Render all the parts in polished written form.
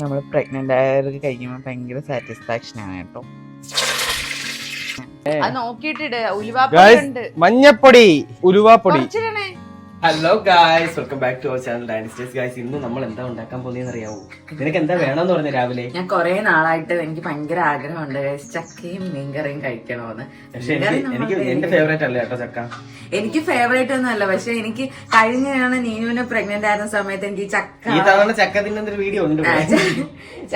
നമ്മൾ പ്രഗ്നന്റ് ആയവർക്ക് കഴിക്കുമ്പോൾ ഭയങ്കര സാറ്റിസ്ഫാക്ഷൻ ആണ് കേട്ടോ. അത് നോക്കിയിട്ടിട്. ഉലുവാപ്പൊടി ഉണ്ട്, മഞ്ഞപ്പൊടി, ഉലുവാപ്പൊടി. കുറച്ചിടണേ. Hello guys, welcome back to our channel Dynasties. Guys, ഇന്ന് നമ്മൾ എന്താ ഉണ്ടാക്കാൻ പോകുന്നതെന്ന് അറിയാവോ? നിനക്ക് എന്താ വേണമെന്ന് പറഞ്ഞ രാവിലെ? ഞാൻ കൊറേ നാളായിട്ട് എനിക്ക് ഭയങ്കര ആഗ്രഹമുണ്ട് ചക്കയും മീൻകറിയും കഴിക്കണമെന്ന്. പക്ഷെ എനിക്ക് എന്റെ ഫേവറേറ്റ് അല്ല കേട്ടോ ചക്ക. എനിക്ക് ഫേവറേറ്റ് ഒന്നും അല്ല, പക്ഷെ എനിക്ക് കഴിഞ്ഞാണ് നീനുവിനെ പ്രഗ്നന്റ് ആയിരുന്ന സമയത്ത് എനിക്ക് ഈ തവണ ചക്ക തിന്നുന്ന ഒരു വീഡിയോ ഉണ്ട്.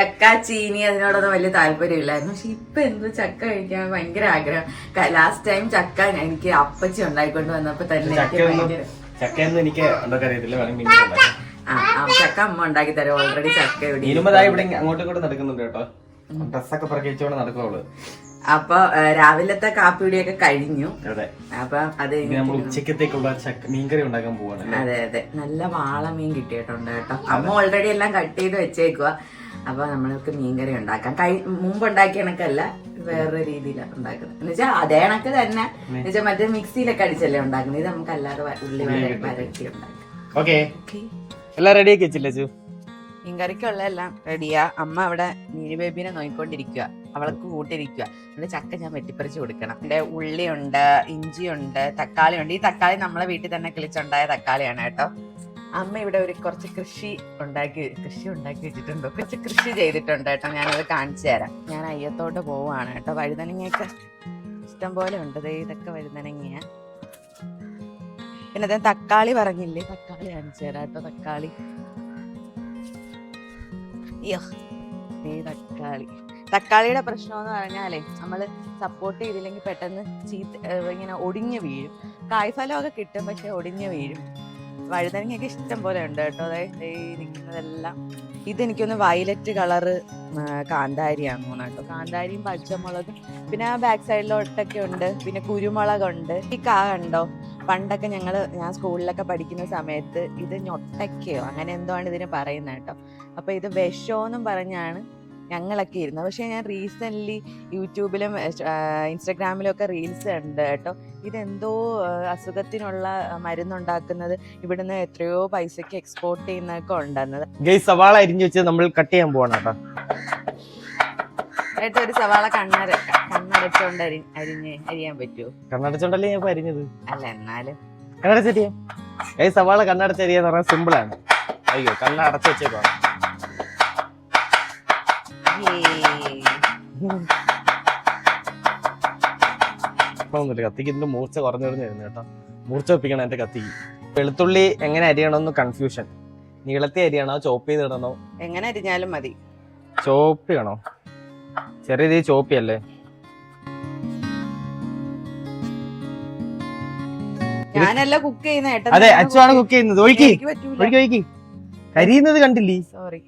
ചക്ക ചീനി അതിനോടൊന്നും വലിയ താല്പര്യമില്ലായിരുന്നു. പക്ഷെ ഇപ്പൊ എന്തോ ചക്ക കഴിക്കാൻ ഭയങ്കര ആഗ്രഹം. ലാസ്റ്റ് ടൈം ചക്ക എനിക്ക് അപ്പച്ചി ഉണ്ടായിക്കൊണ്ട് വന്നപ്പോ തന്നെ ചക്കയൊന്നും എനിക്ക് ഉണ്ടാക്കാൻ അറിയത്തില്ല. ചക്ക അമ്മ ഉണ്ടാക്കി തരാം. ഓൾറെഡി ചക്ക ഇവിടെ അങ്ങോട്ടും ഇങ്ങോട്ടും നടക്കുന്നുണ്ട് കേട്ടോ. ഡ്രസ്സൊക്കെ പറക്കിച്ചോണ്ട് നടക്കുള്ളൂ. അപ്പൊ രാവിലത്തെ കാപ്പിയുടെയൊക്കെ കഴിഞ്ഞു. അതെ. അപ്പൊ അത് നമ്മൾ ഉച്ചക്കത്തേക്കുള്ള മീൻകറി ഉണ്ടാക്കാൻ പോവാണ്. അതെ അതെ, നല്ല വാള മീൻ കിട്ടിയിട്ടുണ്ട് കേട്ടോ. അമ്മ ഓൾറെഡി എല്ലാം കട്ട് ചെയ്ത് വെച്ചേക്കുക. അപ്പൊ നമ്മൾക്ക് മീൻകറി ഉണ്ടാക്കാം. മുമ്പ് ഉണ്ടാക്കിയ കണക്കല്ല, വേറൊരു രീതിയിലാണ് ഉണ്ടാക്കുന്നത്. എന്ന് വെച്ചാൽ അതേ കണക്ക് തന്നെ, എന്നുവെച്ചാൽ മറ്റേ മിക്സിയിലൊക്കെ അടിച്ചല്ലേ ഉണ്ടാക്കുന്നത്. ഇത് നമുക്ക് അല്ലാതെ ഉള്ളി വരട്ടി ഉണ്ടാക്കാം. ഓക്കെ, എല്ലാം റെഡി ആക്കി വെച്ചില്ലേ? മീൻകറിക്കുള്ള എല്ലാം റെഡിയാ. അമ്മ അവിടെ നീനി ബേബിനെ നോക്കിക്കൊണ്ടിരിക്കുക, അവൾക്ക് കൂട്ടിരിക്കുക. എന്റെ ചക്ക ഞാൻ വെട്ടിപ്പറിച്ച് കൊടുക്കണം. എന്റെ ഉള്ളിയുണ്ട്, ഇഞ്ചിയുണ്ട്, തക്കാളി ഉണ്ട്. ഈ തക്കാളി നമ്മളെ വീട്ടിൽ തന്നെ കിളിച്ചുണ്ടായ തക്കാളിയാണ് കേട്ടോ. അമ്മ ഇവിടെ കുറച്ച് കൃഷി ഉണ്ടാക്കി വെച്ചിട്ടുണ്ടോ, കുറച്ച് കൃഷി ചെയ്തിട്ടുണ്ട് കേട്ടോ. ഞാനത് കാണിച്ചു തരാം. ഞാൻ അയ്യത്തോട്ട് പോവാണ് കേട്ടോ. വഴുതനങ്ങയൊക്കെ ഇഷ്ടം പോലെ ഉണ്ട്. ഇതൊക്കെ വഴുതനങ്ങ. പിന്നെ അതേ തക്കാളി പറഞ്ഞില്ലേ, തക്കാളി കാണിച്ചു തരാം കേട്ടോ. തക്കാളി, അയ്യോ തക്കാളിയുടെ പ്രശ്നം എന്ന് പറഞ്ഞാലേ, നമ്മള് സപ്പോർട്ട് ചെയ്തില്ലെങ്കിൽ പെട്ടെന്ന് ഇങ്ങനെ ഒടിഞ്ഞു വീഴും. കായ്ഫലമൊക്കെ കിട്ടും, പക്ഷെ ഒടിഞ്ഞു വീഴും. വഴുതനങ്ങയൊക്കെ ഇഷ്ടം പോലെ ഉണ്ട് കേട്ടോ. അതായത് ഇരിക്കുന്നതെല്ലാം ഇതെനിക്കൊന്ന് വയലറ്റ് കളറ് കാന്താരിയാന്ന് തോന്നുന്നു കേട്ടോ. കാന്താരിയും പച്ചമുളകും, പിന്നെ ആ ബാക്ക് സൈഡിലോട്ടൊക്കെ ഉണ്ട്. പിന്നെ കുരുമുളകുണ്ട്. ഈ കണ്ടോ, പണ്ടൊക്കെ ഞാൻ സ്കൂളിലൊക്കെ പഠിക്കുന്ന സമയത്ത് ഇത് ഞൊട്ടക്കയോ അങ്ങനെ എന്തോ ആണ് ഇതിന് പറയുന്നത് കേട്ടോ. അപ്പൊ ഇത് വിഷമെന്നും പറഞ്ഞാണ് ഞങ്ങളൊക്കെ ഇരുന്നത്. പക്ഷെ ഞാൻ റീസെന്റ് യൂട്യൂബിലും ഇൻസ്റ്റഗ്രാമിലും ഒക്കെ റീൽസ് ഉണ്ട് കേട്ടോ. ഇതെന്തോ അസുഖത്തിനുള്ള മരുന്നുണ്ടാക്കുന്നത്, ഇവിടുന്ന് എത്രയോ പൈസക്ക് എക്സ്പോർട്ട് ചെയ്യുന്നതൊക്കെ ഉണ്ടെന്നത്. സവാള അരിഞ്ഞു വെച്ച് നമ്മൾ കട്ട് ചെയ്യാൻ പോവാണ് കേട്ടോ. ഏട്ടോ, ഒരു സവാള കണ്ണടച്ചോണ്ട് അരിയാൻ പറ്റുമോ? കണ്ണടച്ചോണ്ടല്ലേ ഞാൻ അരിഞ്ഞത്. അല്ല, എന്നാലും കണ്ണടച്ചരിയാം. സവാള കണ്ണടച്ചരിയാന്ന് പറഞ്ഞാൽ സിമ്പിൾ ആണ്. അയ്യോ, കണ്ണടച്ച് വെച്ചേക്കോ. കത്തിക്ക് ഇതിന്റെ മൂർച്ച കുറഞ്ഞു കേട്ടോ. മൂർച്ച വെപ്പിക്കണം എന്റെ കത്തിക്ക്. വെളുത്തുള്ളി എങ്ങനെ അരിയണമെന്ന് കൺഫ്യൂഷൻ. നീളത്തി അരിയണോ, ചോപ്പ് ചെയ്തിടണോ? എങ്ങനെ അരിഞ്ഞാലും മതി. ചോപ്പ് ചെയ്യണോ? ചെറിയ രീതി ചോപ്പിയല്ലേ? ഞാനല്ല കുക്ക് ചെയ്യുന്ന. അതെ, അച്ഛനാണ് കുക്ക് ചെയ്യുന്നത്. ഒഴിക്കി കരിയുന്നത് കണ്ടില്ലേ? സോറി.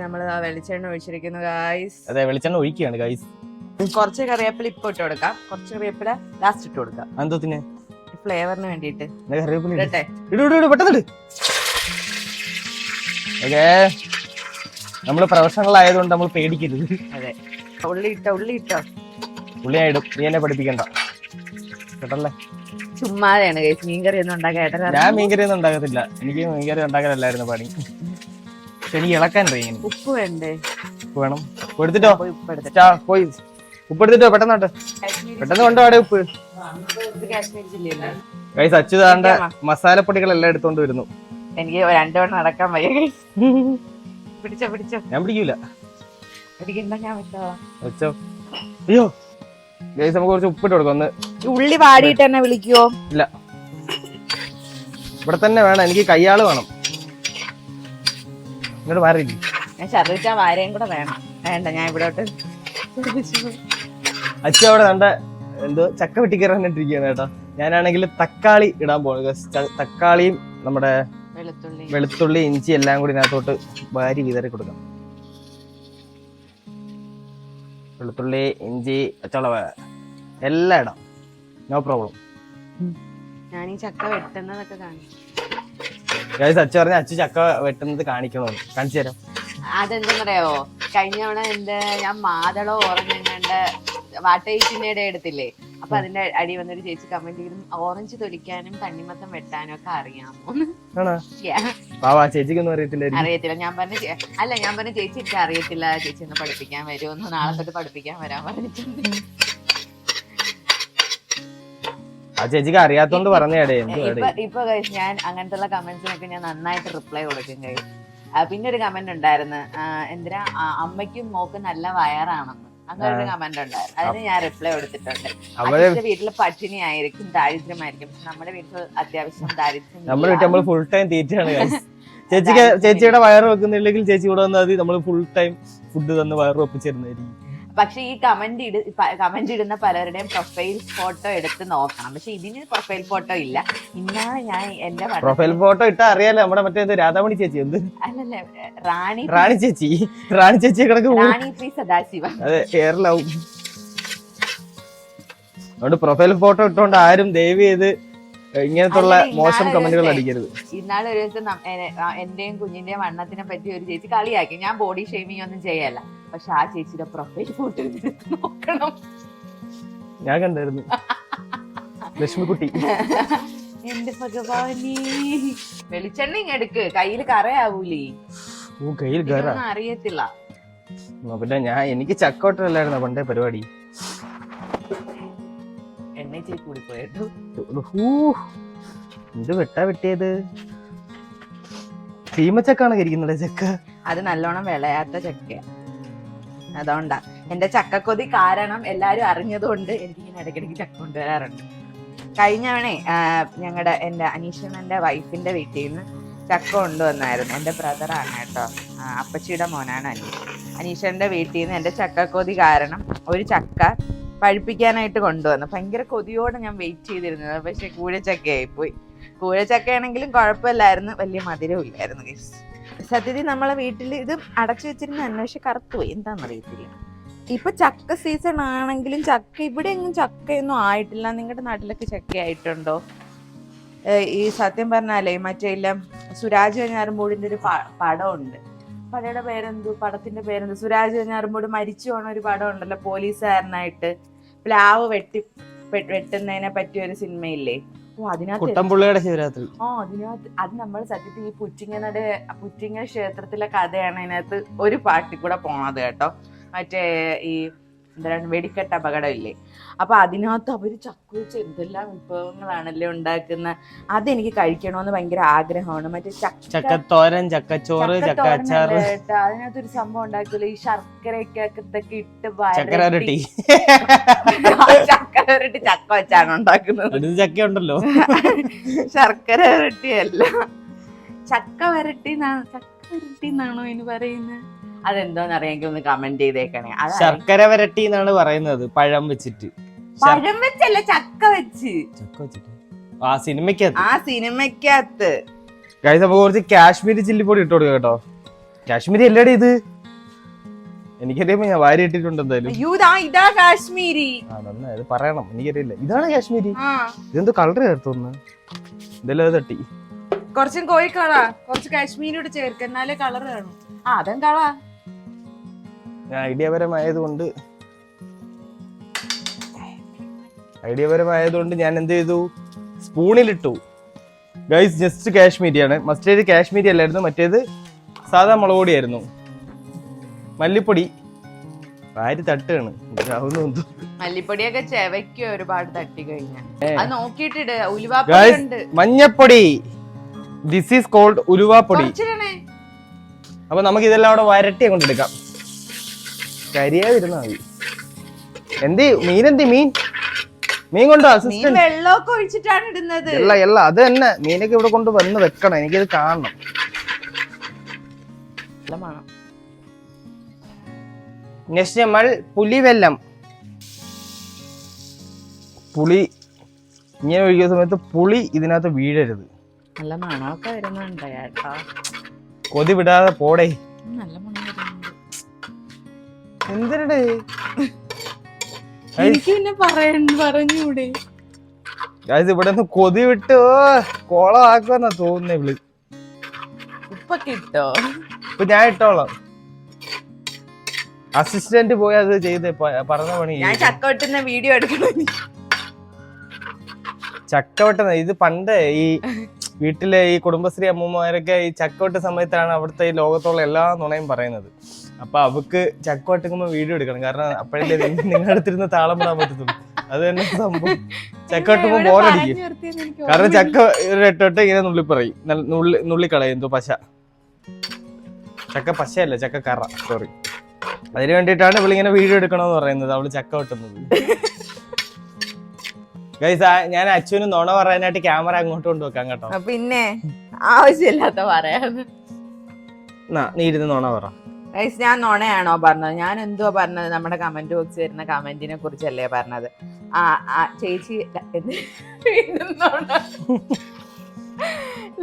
നമ്മള് വെളിച്ചെണ്ണ ഒഴിച്ചിരിക്കുന്നു ഗായ്സ്. അതെ, വെളിച്ചെണ്ണ ഒഴിക്കുകയാണ് ഗായ്സ്. കുറച്ച് കറിവേപ്പില ഇപ്പൊ ഇട്ട് കൊടുക്കാം, കുറച്ച് കറിവേപ്പില ലാസ്റ്റ് ഇട്ട് കൊടുക്കാം. എന്തോത്തിന്? ഫ്ലേവറിന് വേണ്ടിട്ട്. പെട്ടെന്ന്. ഓക്കേ, നമ്മള് പ്രൊഫഷണൽ ആയതുകൊണ്ട് നമ്മൾ പേടിക്കരുത്. അതെ, ഉള്ളി ഇട്ടോ. ഉള്ളി ഇടും, നീ എന്നെ പഠിപ്പിക്കണ്ട കേട്ടല്ലേ. ചുമ്മാതെയാണ് ഗൈസ് മീൻകറി ഒന്നും ഉണ്ടാക്കാൻ. ഞാൻ മീൻകറി ഒന്നും ഉണ്ടാക്കത്തില്ല. എനിക്ക് മീൻകറി ഉണ്ടാക്കാനല്ലായിരുന്നു പണി. എനിക്ക് ഇളക്കാൻ അറിയാം. ഉപ്പ് വേണ്ടേ? ഉപ്പ് വേണം. എടുത്തിട്ടോ, പോയി ഉപ്പ് എടുത്തിട്ടോ. പെട്ടെന്നോട്ടെ, പെട്ടെന്ന് കൊണ്ടുപോടെ ഉപ്പ്. ഗൈസ്, അച്യുതാണ്ട് മസാലപ്പൊടികളെല്ലാം എടുത്തോണ്ട് വരുന്നു. എനിക്ക് 2 തവണ നടക്കാൻ വയ്യ. പിടിച്ചോ. ഞാൻ പിടിക്കൂല. ഞാൻ വെച്ചോ. അയ്യോ ഗൈസ്, നമുക്ക് കുറച്ച് ഉപ്പിട്ട് കൊടുക്കാം. ഒന്ന് ഉള്ളി വാടിയിട്ട് തന്നെ വിളിക്കുവോ? ഇല്ല, ഇവിടെ തന്നെ വേണം. എനിക്ക് കയ്യാള് വേണം. ഇങ്ങോട്ട് മാറിയില്ലേ? ഞാൻ ഛർദിച്ചാ വാരയും കൂടെ വേണം. വേണ്ട, ഞാൻ ഇവിടോട്ട്. അച്ഛൻ അവിടെ കണ്ട എന്തോ ചക്ക വെട്ടിക്കറാനിട്ടിരിക്കുകയാണ് കേട്ടോ. ഞാനാണെങ്കിൽ തക്കാളി ഇടാൻ പോകുന്നത്. തക്കാളിയും നമ്മുടെ വെളുത്തുള്ളി, ഇഞ്ചി എല്ലാം കൂടി ഇതിനകത്തോട്ട് വാരി വിതറി കൊടുക്കാം. വെളുത്തുള്ളി, ഇഞ്ചി, പച്ചമുളക് എല്ലാം ഇടാം. No problem. ഞാൻ ഈ ചക്ക വെട്ടുന്നതൊക്കെ കാണിച്ചു. അച്ഛ പറഞ്ഞ അച്ഛ ചക്ക വെട്ടുന്നത് കാണിക്കണോന്ന്. കാണിച്ചു തരാം. അതെന്തെന്നറിയാവോ, കഴിഞ്ഞ തവണ ഞാൻ മാതളോ ഓറഞ്ച് വാട്ടയിച്ചിന്റെ എടുത്തില്ലേ, അപ്പൊ അതിന്റെ അടി വന്നൊരു ചേച്ചി കമന്റ് ചെയ്തു, ഓറഞ്ച് തൊലിക്കാനും തണ്ണിമത്തം വെട്ടാനും ഒക്കെ അറിയാമോ? പാവാ ചേച്ചിക്കൊന്നും അറിയത്തില്ലായിരിക്കും. അറിയത്തില്ല. ഞാൻ പറഞ്ഞ ചേച്ചി എനിക്ക് അറിയത്തില്ല, ചേച്ചി ഒന്ന് പഠിപ്പിക്കാൻ വരുമോ, നാളെ തൊട്ട് പഠിപ്പിക്കാൻ വരാൻ പറഞ്ഞിട്ടുണ്ട്. ആ ചേച്ചിക്ക് അറിയാത്തോണ്ട് പറഞ്ഞേടേ. ഇപ്പൊ ഞാൻ അങ്ങനത്തെ കമന്റ്സിനൊക്കെ ഞാൻ നന്നായിട്ട് റിപ്ലൈ കൊടുക്കും കഴിയും. പിന്നെ ഒരു കമന്റ് ഉണ്ടായിരുന്നു, എന്തിനാ അമ്മയ്ക്കും മോക്കും നല്ല വയറാണെന്ന്, അങ്ങനെ ഒരു കമന്റ് ഉണ്ടായിരുന്നു. അതിന് ഞാൻ റിപ്ലൈ കൊടുത്തിട്ടുണ്ട്. അവരുടെ വീട്ടില് പട്ടിണി ആയിരിക്കും, ദാരിദ്ര്യമായിരിക്കും, പക്ഷെ നമ്മുടെ വീട്ടിൽ അത്യാവശ്യം ദാരിദ്ര്യം. നമ്മുടെ വീട്ടിൽ നമ്മൾ ഫുൾ ടൈം തീറ്റയാണ്. ചേച്ചിയുടെ വയറ് വെക്കുന്നില്ലെങ്കിൽ ചേച്ചി ഇവിടെ വന്നാൽ മതി, നമ്മൾ ഫുൾ ടൈം ഫുഡ് തന്ന് വയറ് വെപ്പിച്ചിരുന്നായിരിക്കും. പക്ഷെ ഈ കമന്റ് ഇടുന്ന പലരുടെയും പ്രൊഫൈൽ ഫോട്ടോ എടുത്ത് നോക്കണം. പക്ഷെ ഇതിന് പ്രൊഫൈൽ ഫോട്ടോ ഇല്ല. ഇന്നാണ് ഞാൻ എന്റെ പ്രൊഫൈൽ ഫോട്ടോ ഇട്ടാ അറിയാലോ, നമ്മുടെ മറ്റേ രാധാമണി ചേച്ചി എന്ത് അല്ലല്ലേ റാണി ചേച്ചി കിടക്ക് റാണി ശ്രീ സദാശിവ. അതെ, കേരളവും. അതുകൊണ്ട് പ്രൊഫൈൽ ഫോട്ടോ ഇട്ടോണ്ട് ആരും ദയവ് ചെയ്ത് ഇങ്ങനത്തുള്ള മോശം കമന്റുകൾ അടിക്കരുത്. ഇന്നാളെ ഒരു ദിവസം എന്റെയും കുഞ്ഞിന്റെയും വണ്ണത്തിനെ പറ്റി ഒരു ചേച്ചി കളിയാക്കി. ഞാൻ ബോഡി ഷേമിങ് ഒന്നും ചെയ്യല്ല, പക്ഷെ ആ ചേച്ചിയുടെ പ്രൊഫൈൽ ഫോട്ടോ നോക്കണം. ഞാൻ കണ്ടായിരുന്നു, ലക്ഷ്മിക്കുട്ടി. എന്റെ ഭഗവാനീ, വെളിച്ചെണ്ണ എടുക്ക്, കയ്യിൽ കറയാവൂലേ. കയ്യിൽ കറ അറിയത്തില്ല. പിന്നെ എനിക്ക് ചക്കോട്ടല്ലായിരുന്നു പണ്ടേ പരിപാടി. എന്ത് വെട്ടിയത് ചീമച്ചക്കാണ് കരിക്കുന്നത് ചക്ക. അത് നല്ലോണം വിളയാത്ത ചക്കയാ, അതുകൊണ്ടാ. എന്റെ ചക്കക്കൊതി കാരണം എല്ലാരും അറിഞ്ഞതുകൊണ്ട് എനിക്കിങ്ങനെ ഇടയ്ക്കിടയ്ക്ക് ചക്ക കൊണ്ടുവരാറുണ്ട്. കഴിഞ്ഞവണേ എന്റെ അനീഷന്റെ വൈഫിന്റെ വീട്ടിൽ നിന്ന് ചക്ക കൊണ്ടുവന്നായിരുന്നു. എന്റെ ബ്രദറാണ് കേട്ടോ, അപ്പച്ചിയുടെ മോനാണ് അനീഷ്. അനീഷന്റെ വീട്ടിൽ നിന്ന് എന്റെ ചക്കക്കൊതി കാരണം ഒരു ചക്ക പഴുപ്പിക്കാനായിട്ട് കൊണ്ടുവന്നു. ഭയങ്കര കൊതിയോടെ ഞാൻ വെയിറ്റ് ചെയ്തിരുന്നത്. പക്ഷെ കൂഴച്ചക്കയായിപ്പോയി. കൂഴച്ചക്കയാണെങ്കിലും കുഴപ്പമില്ലായിരുന്നു, വലിയ മധുരവും ഇല്ലായിരുന്നു. സത്യത്തിൽ നമ്മളെ വീട്ടിൽ ഇത് അടച്ചു വെച്ചിരുന്ന അന്വേഷിച്ച് കറുത്തുപോയി, എന്താണെന്നറിയത്തില്ല. ഇപ്പൊ ചക്ക സീസൺ ആണെങ്കിലും ചക്ക ഇവിടെ എങ്ങും ചക്കയൊന്നും ആയിട്ടില്ല. നിങ്ങളുടെ നാട്ടിലൊക്കെ ചക്ക ആയിട്ടുണ്ടോ? ഈ സത്യം പറഞ്ഞാലേ മറ്റേ സുരാജ് വെഞ്ഞാറുമൂടിന്റെ ഒരു പടമുണ്ട്. പടത്തിന്റെ പേരെന്തു? സുരാജ് വെഞ്ഞാറുമൂട് മരിച്ചു പോണ ഒരു പടം ഉണ്ടല്ലോ, പോലീസുകാരനായിട്ട് പ്ലാവ് വെട്ടുന്നതിനെ പറ്റിയ ഒരു സിനിമയില്ലേ? കുട്ടമ്പുള്ളിയുടെ ശിവരാത്രി. അതിനകത്ത് അത് നമ്മൾ സത്യത്തിൽ ഈ പുറ്റിങ്ങ ക്ഷേത്രത്തിലെ കഥയാണ് അതിനകത്ത് ഒരു പാട്ടിൽ കൂടെ പോണത് കേട്ടോ. മറ്റേ ഈ എന്താണ് വെടിക്കെട്ട് അപകടം ഇല്ലേ? അപ്പൊ അതിനകത്ത് അവര് ചക്ക വെച്ച് എന്തെല്ലാം വിഭവങ്ങളാണല്ലേ ഉണ്ടാക്കുന്നത്. അതെനിക്ക് കഴിക്കണമെന്ന് ഭയങ്കര ആഗ്രഹമാണ്. മറ്റേ ചക്കത്തോരൻ, ചക്കച്ചോറ്, ചക്കച്ചാറ്. അതിനകത്തൊരു സംഭവം ഉണ്ടാക്കിയല്ലോ, ഈ ശർക്കരയൊക്കെ ഇട്ട് ചക്കരട്ടി ചക്ക വെച്ചാണ് ഉണ്ടാക്കുന്നത്. ചക്ക ഉണ്ടല്ലോ, ശർക്കര വരട്ടിയല്ല, ചക്ക വരട്ടി എന്നാണോ ഇതിന് പറയുന്നത്? അതെന്തോന്ന് അറിയാമെങ്കിൽ ഒന്ന് കമന്റ് ചെയ്തേക്കണേ. ശർക്കര വരട്ടി എന്നാണ് പറയുന്നത്, പഴം വെച്ചിട്ട്. പഴം വെച്ചല്ല, ചക്ക വെച്ച്. ആ സിനിമക്കകത്ത് കുറച്ച് കാശ്മീരി ചില്ലിപ്പൊടി ഇട്ട് കൊടുക്കുക കേട്ടോ. കാശ്മീരി അല്ലേടെ ഇത്? എനിക്കറിയാമോ, ഞാൻ വാരി ഇട്ടിട്ടുണ്ട് എന്തായാലും. ഇതാ കാശ്മീരി. നന്നായി പറയണം, എനിക്കറിയില്ല. ഇതാണ് കാശ്മീരി. ഇതെന്തോ കളർ ചേർത്തൊന്ന് ഇതെല്ലാം തട്ടി. കുറച്ചും കോഴിക്കള, കുറച്ച് കാശ്മീരിയോട് ചേർക്ക, എന്നാലേ കളർ കാണും. അതെന്താ ഞാൻ ഐഡിയപരമായതുകൊണ്ട് ഞാൻ എന്ത് ചെയ്തു, സ്പൂണിലിട്ടു. ഗൈസ്, ജസ്റ്റ് കാശ്മീരിയാണ്. മസ്റ്റേഡ് കാശ്മീരി അല്ലായിരുന്നു, മറ്റേത് സാധാ മുളക് പൊടിയായിരുന്നു. മല്ലിപ്പൊടി വാരി തട്ടാണ്. മല്ലിപ്പൊടിയൊക്കെ ചെവയ്ക്കോ ഒരുപാട് തട്ടി കഴിഞ്ഞാൽ. മഞ്ഞപ്പൊടി, ദിസ് ഈസ് കോൾഡ് ഉലുവാപ്പൊടി. അപ്പൊ നമുക്ക് ഇതെല്ലാം അവിടെ വരട്ടി കൊണ്ടെടുക്കാം. കരിയാതിരുന്നാ മതി. മീൻ കൊണ്ടോ അസിസ്റ്റന്റ്? വെള്ളമൊക്കെ ഒഴിച്ചിട്ടാണ് ഇടുന്നത്. അത് തന്നെ, മീനൊക്കെ ഇവിടെ കൊണ്ട് വന്ന് വെക്കണം, എനിക്കത് കാണണം. നെക്സ്റ്റ് നമ്മൾ പുളിവെല്ലം. പുളി ഇങ്ങനെ ഒഴിക്കുന്ന സമയത്ത് പുളി ഇതിനകത്ത് വീഴരുത്. നല്ല മണമൊക്കെ വരുന്നുണ്ട് കേട്ടോ. കൊതി വിടാതെ പോടേ. നല്ല മണം വരുന്നുണ്ട്. എന്തിനടേ എനിക്ക് പിന്നെ പറഞ്ഞൂടെ? ഇവിടെ നിന്ന് കൊതി വിട്ട് കോളമാക്കുമെന്നാ തോന്നുന്നേ. ഇവള് ഉപ്പൊക്കെ ഇട്ടോ? ഇപ്പൊ ഞാൻ ഇട്ടോളാം. അസിസ്റ്റന്റ് പോയി അത് ചെയ്ത് പറഞ്ഞ പണി. ഞാൻ ചക്ക വെട്ടുന്ന വീഡിയോ എടുക്കണം. ചക്ക വെട്ടുന്ന ഇത് പണ്ട് ഈ വീട്ടിലെ ഈ കുടുംബശ്രീ അമ്മൂമ്മമാരൊക്കെ ഈ ചക്കവെട്ട് സമയത്താണ് അവിടുത്തെ ഈ ലോകത്തുള്ള എല്ലാ നുണയും പറയുന്നത്. അപ്പൊ അവക്ക് ചക്ക വെട്ടുമ്പോ വീഡിയോ എടുക്കണം, കാരണം അപ്പോഴല്ലേ നിങ്ങളുടെ അടുത്തിരുന്ന് താളം വിടാൻ പറ്റത്തുള്ളൂ. അത് തന്നെ സംഭവം. ചക്ക വെട്ടുമ്പോ ബോറടിക്കും, കാരണം ചക്ക ഒരു എട്ടോട്ട് ഇങ്ങനെ നുള്ളിപ്പറയും, നുള്ളിക്കളയും. എന്തോ പശ, ചക്ക പശയല്ല, ചക്ക കറ, സോറി. അതിന് വേണ്ടിയിട്ടാണ് ഇവളിങ്ങനെ വീഡിയോ എടുക്കണമെന്ന് പറയുന്നത്, അവള് ചക്ക വെട്ടുന്നത്. ഗൈസ്, ഞാൻ അച്ഛന് നുണ പറയാനായിട്ട് ക്യാമറ അങ്ങോട്ട് കൊണ്ടുവെക്കാം കേട്ടോ. പിന്നെ ആവശ്യമില്ലാത്ത പറയാന്ന്. നീ ഇരുന്ന് നുണ പറ. ഗൈസ്, ഞാൻ നുണയാണോ പറഞ്ഞത്? ഞാൻ എന്തുവാ പറഞ്ഞത്? നമ്മുടെ കമന്റ് ബോക്സ് വരുന്ന കമന്റിനെ കുറിച്ചല്ലേ പറഞ്ഞത്? ചേച്ചി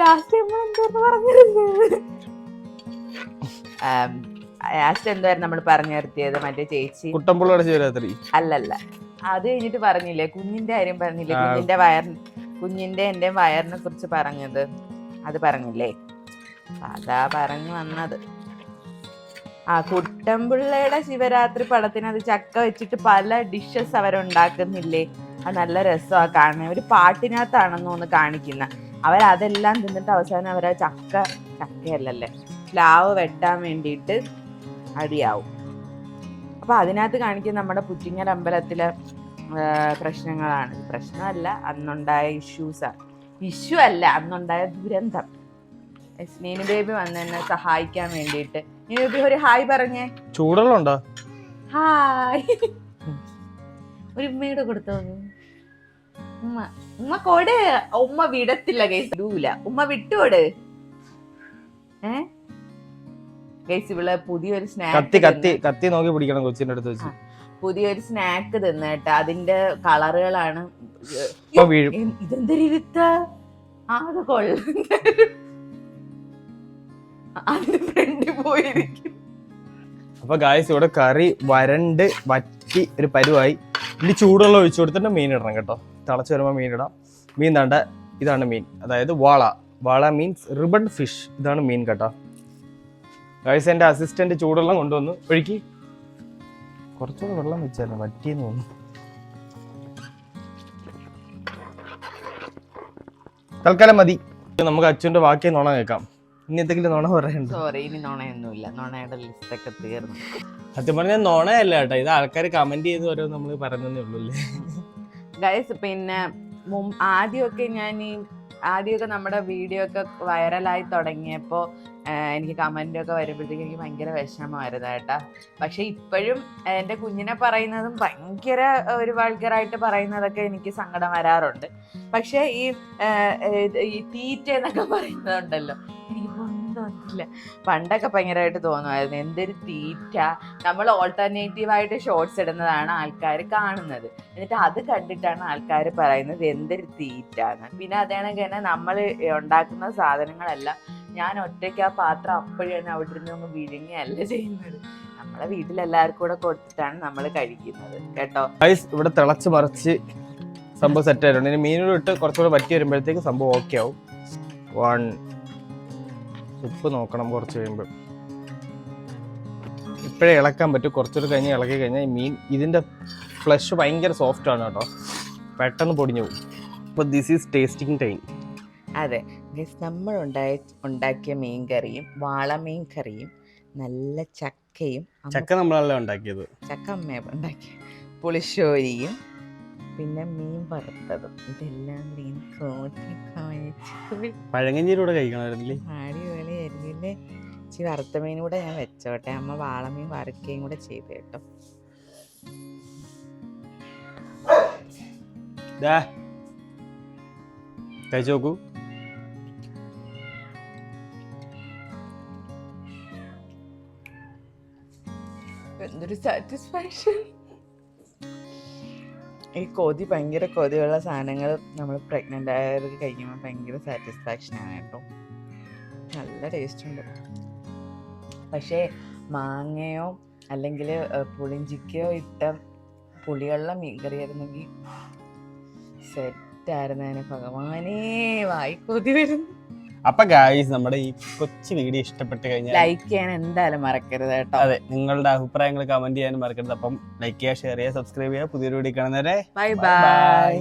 ലാസ്റ്റ് എന്തായിരുന്നു നമ്മൾ പറഞ്ഞു നിർത്തിയത്? മറ്റേ ചേച്ചി കുട്ടമ്പുള്ളയുടെ ശിവരാത്രി അല്ലല്ല, അത് കഴിഞ്ഞിട്ട് പറഞ്ഞില്ലേ, കുഞ്ഞിന്റെ കാര്യം പറഞ്ഞില്ലേ, കുഞ്ഞിന്റെ എന്റെ വയറിനെ കുറിച്ച് പറഞ്ഞത്, അത് പറഞ്ഞില്ലേ? അതാ പറഞ്ഞു വന്നത്. കുട്ടമ്പിള്ളയുടെ ശിവരാത്രി പടത്തിന് അത് ചക്ക വെച്ചിട്ട് പല ഡിഷസ് അവരുണ്ടാക്കുന്നില്ലേ? അത് നല്ല രസമാണ് കാണുന്നത്. ഒരു പാട്ടിനകത്താണെന്ന് ഒന്ന് കാണിക്കുന്ന, അവരതെല്ലാം തിന്നിട്ട് അവസാനം അവരാ ചക്കയല്ലല്ലേ പ്ലാവ് വെട്ടാൻ വേണ്ടിയിട്ട് അടിയാവും. അപ്പൊ അതിനകത്ത് കാണിക്കുന്ന നമ്മുടെ പുറ്റിങ്ങൽ അമ്പലത്തിലെ പ്രശ്നങ്ങളാണ്. പ്രശ്നമല്ല, അന്നുണ്ടായ ഇഷ്യൂ അല്ല, അന്നുണ്ടായ ദുരന്തം. നീനു ബേബി വന്ന് എന്നെ സഹായിക്കാൻ വേണ്ടിയിട്ട്. നീനു ബേബി ഒരു ഹായ് പറഞ്ഞേ. ചൂടുള്ളോ? ഹായ്. ഒരു ഉമ്മയുടെ കൊടുത്തോ. ഉമ്മ കൊട്. ഉമ്മ വിടത്തില്ല ഗൈസ്, ഇടൂല. ഉമ്മ വിട്ടുകൊട്. ഗൈസ്, ഇവിടെ പുതിയൊരു കത്തി നോക്കി പിടിക്കണം കൊച്ചിന്റെ അടുത്ത് വെച്ച്. പുതിയൊരു സ്നാക്ക് തിന്നേട്ട, അതിന്റെ കളറുകളാണ്. ഇതെന്തൊരുത്ത ആകെ കൊള്ളുന്ന, അതിന് ഫ്രണ്ടിൽ പോയിരിക്കും. അപ്പൊ ഗായ്സ്, ഇവിടെ കറി വരണ്ട് വറ്റി ഒരു പരുവായി. ഇനി ചൂടുള്ള ഒഴിച്ചു കൊടുത്തിട്ട് മീൻ ഇടണം കേട്ടോ. തിളച്ച് വരുമ്പോ മീൻ ഇടാം. മീൻ തണ്ട, ഇതാണ് മീൻ, അതായത് വാള മീൻസ് റിബൺ ഫിഷ്. ഇതാണ് മീൻ കേട്ടോ. ഗായ്സ്, എന്റെ അസിസ്റ്റന്റ് ചൂടുവെള്ളം കൊണ്ടുവന്നു. ഒഴുക്കി കുറച്ചുകൂടെ വെള്ളം വെച്ചായിരുന്നു, വറ്റിയെന്ന് തോന്നുന്നു. തൽക്കാലം മതി. നമുക്ക് അച്ഛൻ്റെ ബാക്കി നുണ കേൾക്കാം. ഇനി എന്തെങ്കിലും നുണ പറയണ്ട? സോറി, ഇനി നുണയൊന്നുമില്ല. നുണയുടെ ലിസ്റ്റ് ഒക്കെ തീർന്നു. സത്യം പറഞ്ഞാൽ നുണയല്ല കേട്ടോ, ഇത് ആൾക്കാർ കമന്റ് ചെയ്ത് ഓരോ നമ്മൾ പറയുന്നതേ ഉള്ളൂ അല്ലേ ഗൈസ്. പിന്നെ ആദ്യമൊക്കെ നമ്മുടെ വീഡിയോ ഒക്കെ വൈറലായി തുടങ്ങിയപ്പോൾ എനിക്ക് കമന്റ് ഒക്കെ വരുമ്പോഴത്തേക്ക് എനിക്ക് ഭയങ്കര വിഷമമായിരുന്നു കേട്ടാ. പക്ഷെ ഇപ്പോഴും എൻ്റെ കുഞ്ഞിനെ പറയുന്നതും ഭയങ്കര ഒരു വൾഗറായിട്ട് പറയുന്നതൊക്കെ എനിക്ക് സങ്കടം വരാറുണ്ട്. പക്ഷെ ഈ തീറ്റ എന്നൊക്കെ പറയുന്നതുണ്ടല്ലോ, എനിക്ക് ഒന്നും തോന്നില്ല. പണ്ടൊക്കെ ഭയങ്കരമായിട്ട് തോന്നുമായിരുന്നു, എന്തൊരു തീറ്റ. നമ്മൾ ഓൾട്ടർനേറ്റീവായിട്ട് ഷോർട്സ് ഇടുന്നതാണ് ആൾക്കാർ കാണുന്നത്, എന്നിട്ട് അത് കണ്ടിട്ടാണ് ആൾക്കാർ പറയുന്നത് എന്തൊരു തീറ്റാന്ന്. പിന്നെ അതേണക്ക് തന്നെ നമ്മൾ ഉണ്ടാക്കുന്ന സാധനങ്ങളെല്ലാം ഞാൻ ഒറ്റയ്ക്ക് ആ പാത്രം അപ്പോഴും തന്നെ അവിടെ ഇരുന്ന് നമ്മൾ വിഴുങ്ങിയല്ല ചെയ്യുന്നത്. നമ്മളെ വീട്ടിലെല്ലാവർക്കും കൂടെ കൊടുത്തിട്ടാണ് നമ്മൾ കഴിക്കുന്നത് കേട്ടോ. ഇവിടെ തിളച്ച് മറിച്ച് സംഭവം സെറ്റ് ആയിട്ടുണ്ട്. ഇനി മീനോട് ഇട്ട് കുറച്ചുകൂടെ വറ്റി വരുമ്പോഴത്തേക്ക് സംഭവം ഓക്കെ ആവും. ഉപ്പ് നോക്കണം കുറച്ച് കഴിയുമ്പോൾ. ഇപ്പോഴേ ഇളക്കാൻ പറ്റും, കുറച്ചുകൂടെ കഴിഞ്ഞ് ഇളക്കി കഴിഞ്ഞാൽ ഈ മീൻ, ഇതിൻ്റെ ഫ്ലഷ് ഭയങ്കര സോഫ്റ്റ് ആണ് കേട്ടോ, പെട്ടെന്ന് പൊടിഞ്ഞു പോകും. അപ്പോൾ ദിസ് ഈസ് ടേസ്റ്റിംഗ് ടൈം. അതെ ഗൈസ്, നമ്മൾ ഉണ്ടാക്കിയ മീൻ കറിയും വാളമീൻ കറിയും നല്ല ചക്കയും, ചക്ക നമ്മളല്ല ഉണ്ടാക്കിയത്, ചക്ക അമ്മ ഉണ്ടാക്കിയ പുളിശ്ശേരിയും പിന്നെ മീൻ വറുത്തതും, ഇതെല്ലാം പഴങ്ങഞ്ഞീരൂടെ കഴിക്കണമായിരുന്നില്ലേ? അടിപൊളിയായിരുന്നില്ലേ? ഇച്ചിരി വറുത്ത മീൻ കൂടെ ഞാൻ വെച്ചോട്ടെ. അമ്മ വാളമീൻ വറുക്കുകയും കൂടെ ചെയ്തു കേട്ടോ. കഴിച്ചു നോക്കൂ. എന്തൊരു സാറ്റിസ്ഫാക്ഷൻ. ഈ ഭയങ്കര കൊതിയുള്ള സാധനങ്ങൾ നമ്മൾ പ്രഗ്നൻ്റ് ആയവർക്ക് കഴിക്കുമ്പോൾ ഭയങ്കര സാറ്റിസ്ഫാക്ഷനാണ് കേട്ടോ. നല്ല ടേസ്റ്റ് ഉണ്ട്. പക്ഷേ മാങ്ങയോ അല്ലെങ്കിൽ പുളിഞ്ചിക്കയോ ഇട്ട പുളിയുള്ള മീൻകറി ആയിരുന്നെങ്കിൽ സെറ്റായിരുന്നേനെ. ഭഗവാനേ, വായി കൊതി വരുന്നു. അപ്പൊ ഗായ്സ്, നമ്മുടെ ഈ കൊച്ചു വീഡിയോ ഇഷ്ടപ്പെട്ട് കഴിഞ്ഞാൽ ലൈക്ക് ചെയ്യാൻ എന്തായാലും മറക്കരുത് കേട്ടോ. അതെ, നിങ്ങളുടെ അഭിപ്രായങ്ങൾ കമന്റ് ചെയ്യാനും മറക്കരുത്. അപ്പം ലൈക്ക് ചെയ്യുക, ഷെയർ ചെയ്യുക, സബ്സ്ക്രൈബ് ചെയ്യുക. പുതിയൊരു വീഡിയോ കാണുന്നവരെ ബൈ ബൈ.